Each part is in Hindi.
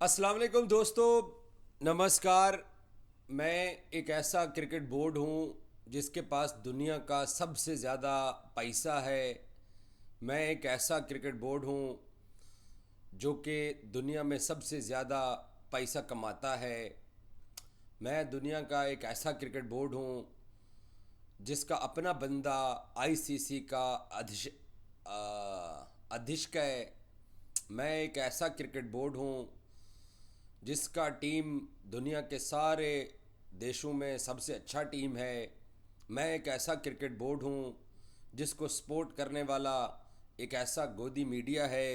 अस्सलाम वालेकुम दोस्तों, नमस्कार। मैं एक ऐसा क्रिकेट बोर्ड हूँ जिसके पास दुनिया का सबसे ज़्यादा पैसा है। मैं एक ऐसा क्रिकेट बोर्ड हूँ जो कि दुनिया में सबसे ज़्यादा पैसा कमाता है। मैं दुनिया का एक ऐसा क्रिकेट बोर्ड हूँ जिसका अपना बंदा आईसीसी का अध्यक्ष है। मैं एक ऐसा क्रिकेट बोर्ड हूँ जिसका टीम दुनिया के सारे देशों में सबसे अच्छा टीम है। मैं एक ऐसा क्रिकेट बोर्ड हूँ जिसको सपोर्ट करने वाला एक ऐसा गोदी मीडिया है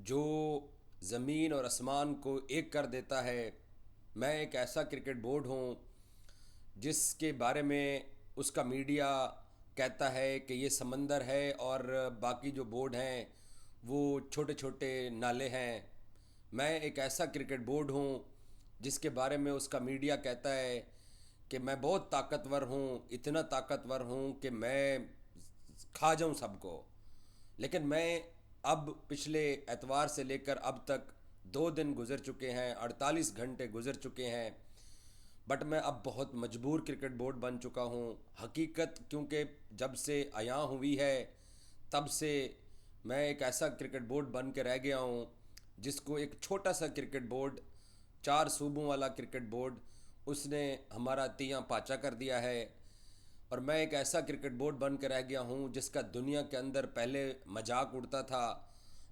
जो ज़मीन और आसमान को एक कर देता है। मैं एक ऐसा क्रिकेट बोर्ड हूँ जिसके बारे में उसका मीडिया कहता है कि ये समंदर है और बाकी जो बोर्ड हैं वो छोटे छोटे नाले हैं। मैं एक ऐसा क्रिकेट बोर्ड हूँ जिसके बारे में उसका मीडिया कहता है कि मैं बहुत ताकतवर हूँ, इतना ताकतवर हूँ कि मैं खा जाऊँ सबको। लेकिन मैं अब पिछले एतवार से लेकर अब तक 2 दिन गुजर चुके हैं, 48 घंटे गुजर चुके हैं, बट मैं अब बहुत मजबूर क्रिकेट बोर्ड बन चुका हूँ। हकीकत क्योंकि जब से आया हुई है तब से मैं एक ऐसा क्रिकेट बोर्ड बन के रह गया हूँ जिसको एक छोटा सा क्रिकेट बोर्ड, 4 सूबों वाला क्रिकेट बोर्ड, उसने हमारा तियां पाचा कर दिया है। और मैं एक ऐसा क्रिकेट बोर्ड बन के रह गया हूँ जिसका दुनिया के अंदर पहले मजाक उड़ता था,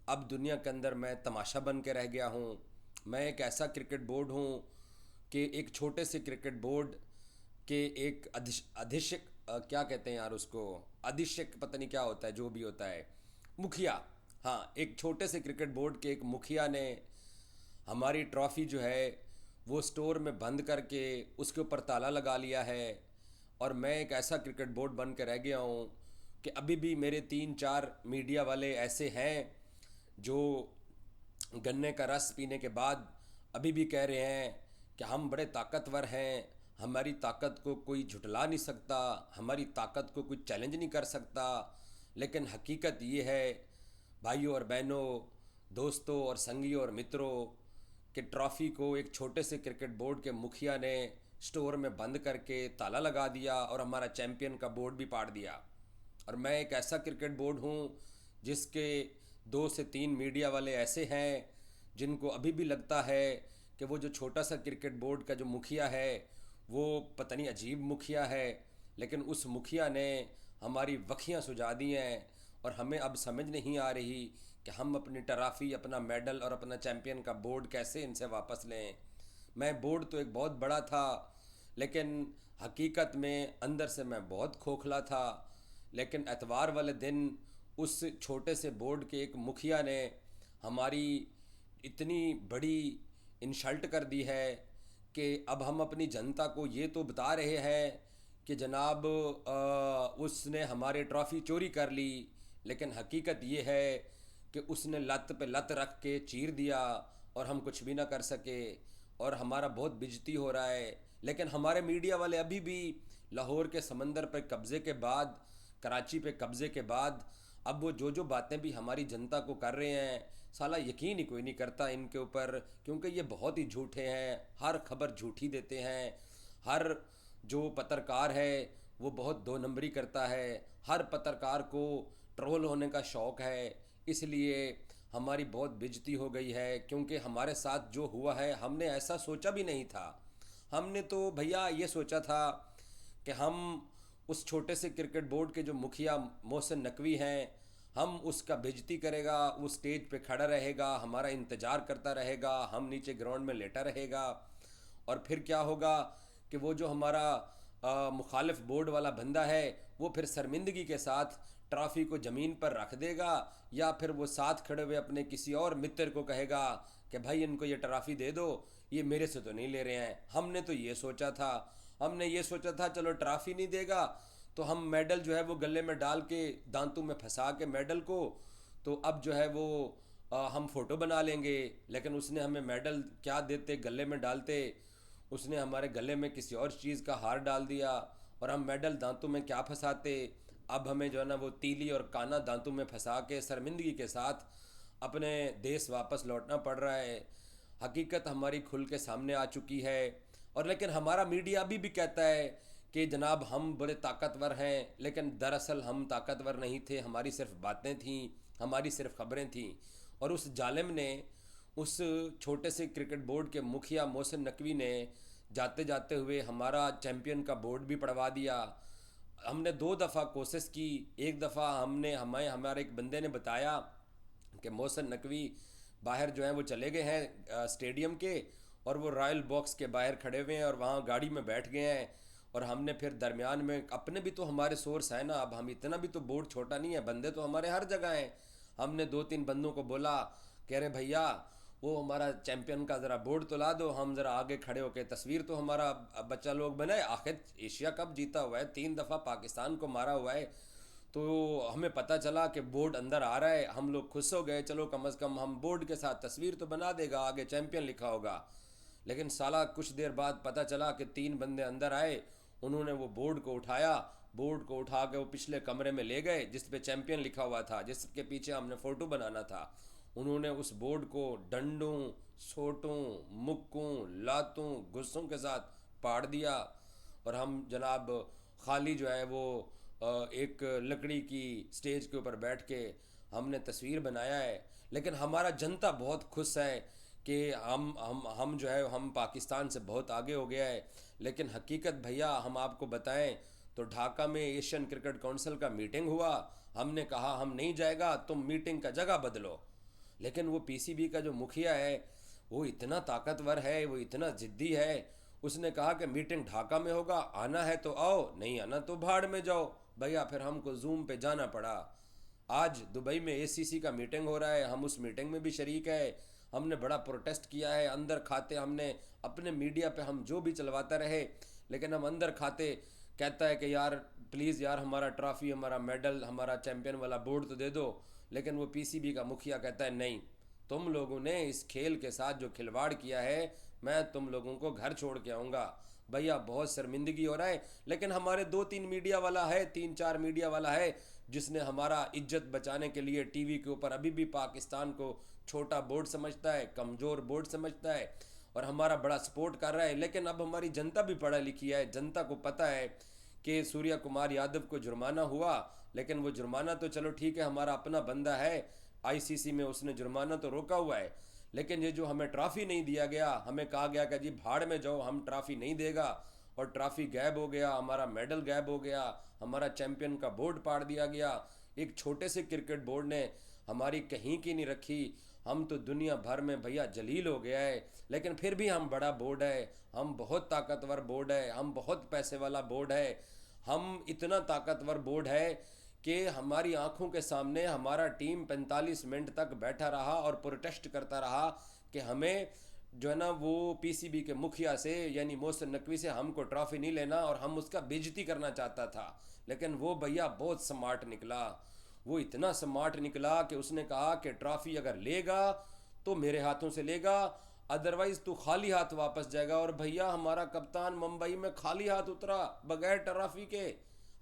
अब दुनिया के अंदर मैं तमाशा बन के रह गया हूँ। मैं एक ऐसा क्रिकेट बोर्ड हूँ कि एक छोटे से क्रिकेट बोर्ड के एक अधीक्षक, क्या कहते हैं यार उसको, अधीक्षक पता नहीं क्या होता है, जो भी होता है, मुखिया। हाँ, एक छोटे से क्रिकेट बोर्ड के एक मुखिया ने हमारी ट्रॉफ़ी जो है वो स्टोर में बंद करके उसके ऊपर ताला लगा लिया है। और मैं एक ऐसा क्रिकेट बोर्ड बन के रह गया हूँ कि अभी भी मेरे 3-4 मीडिया वाले ऐसे हैं जो गन्ने का रस पीने के बाद अभी भी कह रहे हैं कि हम बड़े ताकतवर हैं, हमारी ताकत को कोई झुटला नहीं सकता, हमारी ताकत को कोई चैलेंज नहीं कर सकता। लेकिन हकीकत ये है भाइयों और बहनों, दोस्तों और संगियों और मित्रों, कि ट्रॉफ़ी को एक छोटे से क्रिकेट बोर्ड के मुखिया ने स्टोर में बंद करके ताला लगा दिया और हमारा चैम्पियन का बोर्ड भी पाड़ दिया। और मैं एक ऐसा क्रिकेट बोर्ड हूँ जिसके 2 से 3 मीडिया वाले ऐसे हैं जिनको अभी भी लगता है कि वो जो छोटा सा क्रिकेट बोर्ड का जो मुखिया है वो पता नहीं अजीब मुखिया है। लेकिन उस मुखिया ने हमारी वखियाँ सुझा दी हैं और हमें अब समझ नहीं आ रही कि हम अपनी ट्रॉफ़ी, अपना मेडल और अपना चैम्पियन का बोर्ड कैसे इनसे वापस लें। मैं बोर्ड तो एक बहुत बड़ा था, लेकिन हकीकत में अंदर से मैं बहुत खोखला था। लेकिन एतवार वाले दिन उस छोटे से बोर्ड के एक मुखिया ने हमारी इतनी बड़ी इंसल्ट कर दी है कि अब हम अपनी जनता को ये तो बता रहे हैं कि जनाब उसने हमारे ट्रॉफ़ी चोरी कर ली, लेकिन हकीकत ये है कि उसने लत पे लत रख के चीर दिया और हम कुछ भी ना कर सके और हमारा बहुत बेइज्जती हो रहा है। लेकिन हमारे मीडिया वाले अभी भी लाहौर के समंदर पर कब्ज़े के बाद, कराची पे कब्ज़े के बाद, अब वो जो जो बातें भी हमारी जनता को कर रहे हैं, साला यकीन ही कोई नहीं करता इनके ऊपर, क्योंकि ये बहुत ही झूठे हैं, हर खबर झूठी देते हैं। हर जो पत्रकार है वो बहुत 2 नंबरी करता है, हर पत्रकार को ट्रोल होने का शौक़ है। इसलिए हमारी बहुत बेइज्जती हो गई है, क्योंकि हमारे साथ जो हुआ है हमने ऐसा सोचा भी नहीं था। हमने तो भैया ये सोचा था कि हम उस छोटे से क्रिकेट बोर्ड के जो मुखिया मोहसिन नकवी हैं, हम उसका बेइज्जती करेगा, वो स्टेज पे खड़ा रहेगा, हमारा इंतज़ार करता रहेगा, हम नीचे ग्राउंड में लेटा रहेगा। और फिर क्या होगा कि वो जो हमारा मुखालिफ बोर्ड वाला बंदा है वो फिर शर्मिंदगी के साथ ट्रॉफ़ी को ज़मीन पर रख देगा, या फिर वो साथ खड़े हुए अपने किसी और मित्र को कहेगा कि भाई इनको ये ट्रॉफ़ी दे दो, ये मेरे से तो नहीं ले रहे हैं। हमने तो ये सोचा था, हमने ये सोचा था चलो ट्रॉफ़ी नहीं देगा तो हम मेडल जो है वो गले में डाल के दांतों में फंसा के मेडल को, तो अब जो है वो हम फ़ोटो बना लेंगे। लेकिन उसने हमें मेडल क्या देते, गले में डालते, उसने हमारे गले में किसी और चीज़ का हार डाल दिया और हम मेडल दांतों में क्या फंसाते। अब हमें जो है ना वो तीली और काना दांतों में फंसा के शर्मिंदगी के साथ अपने देश वापस लौटना पड़ रहा है। हकीकत हमारी खुल के सामने आ चुकी है। और लेकिन हमारा मीडिया अभी भी कहता है कि जनाब हम बड़े ताकतवर हैं, लेकिन दरअसल हम ताकतवर नहीं थे, हमारी सिर्फ बातें थीं, हमारी सिर्फ खबरें थीं। और उस जालिम ने, उस छोटे से क्रिकेट बोर्ड के मुखिया मोहसिन नकवी ने जाते जाते हुए हमारा चैम्पियन का बोर्ड भी पढ़वा दिया। हमने दो दफ़ा कोशिश की। एक दफ़ा हमारे एक बंदे ने बताया कि मोहसिन नकवी बाहर जो हैं वो चले गए हैं स्टेडियम के, और वो रॉयल बॉक्स के बाहर खड़े हुए हैं और वहाँ गाड़ी में बैठ गए हैं। और हमने फिर दरमियान में, अपने भी तो हमारे सोर्स है ना, अब हम इतना भी तो बोर्ड छोटा नहीं है, बंदे तो हमारे हर जगह हैं। हमने दो तीन बंदों को बोला, कह रहे भैया वो हमारा चैंपियन का ज़रा बोर्ड तो ला दो, हम ज़रा आगे खड़े होकर तस्वीर तो हमारा बच्चा लोग बनाए, आखिर एशिया कप जीता हुआ है, 3 दफ़ा पाकिस्तान को मारा हुआ है। तो हमें पता चला कि बोर्ड अंदर आ रहा है, हम लोग खुश हो गए, चलो कम से कम हम बोर्ड के साथ तस्वीर तो बना देगा, आगे चैंपियन लिखा होगा। लेकिन साला कुछ देर बाद पता चला कि 3 बंदे अंदर आए, उन्होंने वो बोर्ड को उठाया, बोर्ड को उठा के वो पिछले कमरे में ले गए जिस पे चैंपियन लिखा हुआ था, जिसके पीछे हमने फ़ोटो बनाना था। उन्होंने उस बोर्ड को डंडों, सोटों, मुक्कों, लातों, गुस्सों के साथ पाड़ दिया। और हम जनाब खाली जो है वो एक लकड़ी की स्टेज के ऊपर बैठ के हमने तस्वीर बनाया है। लेकिन हमारा जनता बहुत खुश है कि हम जो है हम पाकिस्तान से बहुत आगे हो गया है। लेकिन हकीकत भैया हम आपको बताएं तो ढाका में एशियन क्रिकेट काउंसिल का मीटिंग हुआ, हमने कहा हम नहीं जाएगा, तुम मीटिंग का जगह बदलो। लेकिन वो पीसीबी का जो मुखिया है वो इतना ताकतवर है, वो इतना ज़िद्दी है, उसने कहा कि मीटिंग ढाका में होगा, आना है तो आओ, नहीं आना तो भाड़ में जाओ। भैया फिर हमको जूम पे जाना पड़ा। आज दुबई में एसीसी का मीटिंग हो रहा है, हम उस मीटिंग में भी शरीक है। हमने बड़ा प्रोटेस्ट किया है, अंदर खाते हमने अपने मीडिया पे हम जो भी चलवाते रहे, लेकिन हम अंदर खाते कहता है कि यार प्लीज़ यार हमारा ट्रॉफ़ी, हमारा मेडल, हमारा चैम्पियन वाला बोर्ड तो दे दो। लेकिन वो पीसीबी का मुखिया कहता है नहीं, तुम लोगों ने इस खेल के साथ जो खिलवाड़ किया है, मैं तुम लोगों को घर छोड़ के आऊँगा। भैया बहुत शर्मिंदगी हो रहा है। लेकिन हमारे 2-3 मीडिया वाला है, 3-4 मीडिया वाला है जिसने हमारा इज्जत बचाने के लिए टीवी के ऊपर अभी भी पाकिस्तान को छोटा बोर्ड समझता है, कमज़ोर बोर्ड समझता है, और हमारा बड़ा सपोर्ट कर रहा है। लेकिन अब हमारी जनता भी पढ़ा लिखी है, जनता को पता है कि सूर्या कुमार यादव को जुर्माना हुआ, लेकिन वो जुर्माना तो चलो ठीक है, हमारा अपना बंदा है, आईसीसी में उसने जुर्माना तो रोका हुआ है। लेकिन ये जो हमें ट्रॉफ़ी नहीं दिया गया, हमें कहा गया कि जी भाड़ में जाओ, हम ट्रॉफ़ी नहीं देगा, और ट्रॉफ़ी गायब हो गया, हमारा मेडल गायब हो गया, हमारा चैम्पियन का बोर्ड पाड़ दिया गया। एक छोटे से क्रिकेट बोर्ड ने हमारी कहीं की नहीं रखी। हम तो दुनिया भर में भैया जलील हो गया है, लेकिन फिर भी हम बड़ा बोर्ड है, हम बहुत ताकतवर बोर्ड है, हम बहुत पैसे वाला बोर्ड है। हम इतना ताकतवर बोर्ड है कि हमारी आंखों के सामने हमारा टीम 45 मिनट तक बैठा रहा और प्रोटेस्ट करता रहा कि हमें जो है ना वो पीसीबी के मुखिया से यानी मोहसिन नकवी से हमको ट्रॉफ़ी नहीं लेना, और हम उसका बेइज्जती करना चाहता था। लेकिन वो भैया बहुत स्मार्ट निकला, वो इतना स्मार्ट निकला कि उसने कहा कि ट्रॉफ़ी अगर लेगा तो मेरे हाथों से लेगा, अदरवाइज़ तू खाली हाथ वापस जाएगा। और भैया हमारा कप्तान मुंबई में खाली हाथ उतरा बगैर ट्रॉफ़ी के।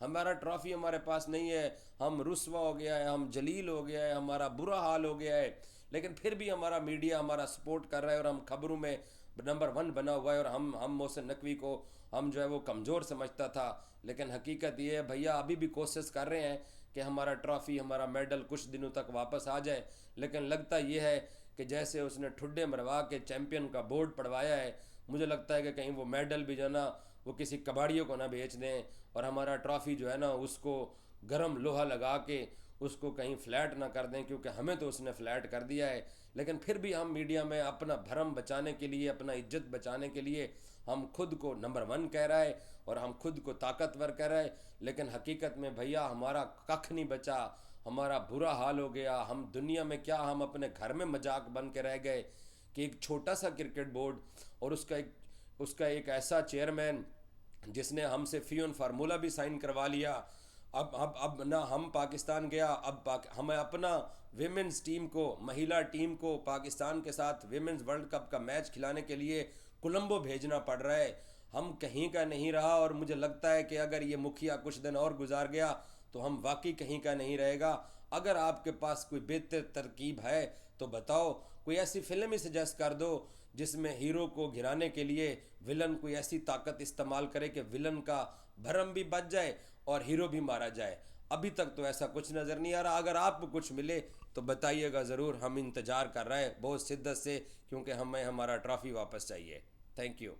हमारा ट्रॉफ़ी हमारे पास नहीं है, हम रुस्वा हो गया है, हम जलील हो गया है, हमारा बुरा हाल हो गया है। लेकिन फिर भी हमारा मीडिया हमारा सपोर्ट कर रहा है और हम खबरों में नंबर 1 बना हुआ है। और हम मोहसिन नकवी को हम जो है वो कमज़ोर समझता था, लेकिन हकीकत ये है भैया अभी भी कोशिश कर रहे हैं कि हमारा ट्रॉफ़ी, हमारा मेडल कुछ दिनों तक वापस आ जाए। लेकिन लगता ये है कि जैसे उसने ठुड्डे मरवा के चैम्पियन का बोर्ड पढ़वाया है, मुझे लगता है कि कहीं वो मेडल भी जो है ना वो किसी कबाड़ियों को ना बेच दें, और हमारा ट्रॉफ़ी जो है ना उसको गर्म लोहा लगा के उसको कहीं फ्लैट ना कर दें, क्योंकि हमें तो उसने फ्लैट कर दिया है। लेकिन फिर भी हम मीडिया में अपना भरम बचाने के लिए, अपना इज्जत बचाने के लिए हम खुद को नंबर 1 कह रहा है और हम खुद को ताकतवर कह रहे हैं। लेकिन हकीकत में भैया हमारा कख नहीं बचा, हमारा बुरा हाल हो गया। हम दुनिया में क्या, हम अपने घर में मजाक बन के रह गए कि एक छोटा सा क्रिकेट बोर्ड और उसका एक ऐसा चेयरमैन जिसने हमसे फ़ियोन फार्मूला भी साइन करवा लिया। अब ना हम पाकिस्तान गया, अब हमें अपना विमेंस टीम को, महिला टीम को पाकिस्तान के साथ विमेंस वर्ल्ड कप का मैच खिलाने के लिए कोलंबो भेजना पड़ रहा है। हम कहीं का नहीं रहा, और मुझे लगता है कि अगर ये मुखिया कुछ दिन और गुजार गया तो हम वाकई कहीं का नहीं रहेगा। अगर आपके पास कोई बेहतर तरकीब है तो बताओ, कोई ऐसी फिल्म ही सजेस्ट कर दो जिसमें हीरो को गिराने के लिए विलन कोई ऐसी ताकत इस्तेमाल करे कि विलन का भरम भी बच जाए और हीरो भी मारा जाए। अभी तक तो ऐसा कुछ नज़र नहीं आ रहा। अगर आपको कुछ मिले तो बताइएगा ज़रूर, हम इंतज़ार कर रहे हैं बहुत शिद्दत से, क्योंकि हमें हमारा ट्रॉफ़ी वापस चाहिए। Thank you.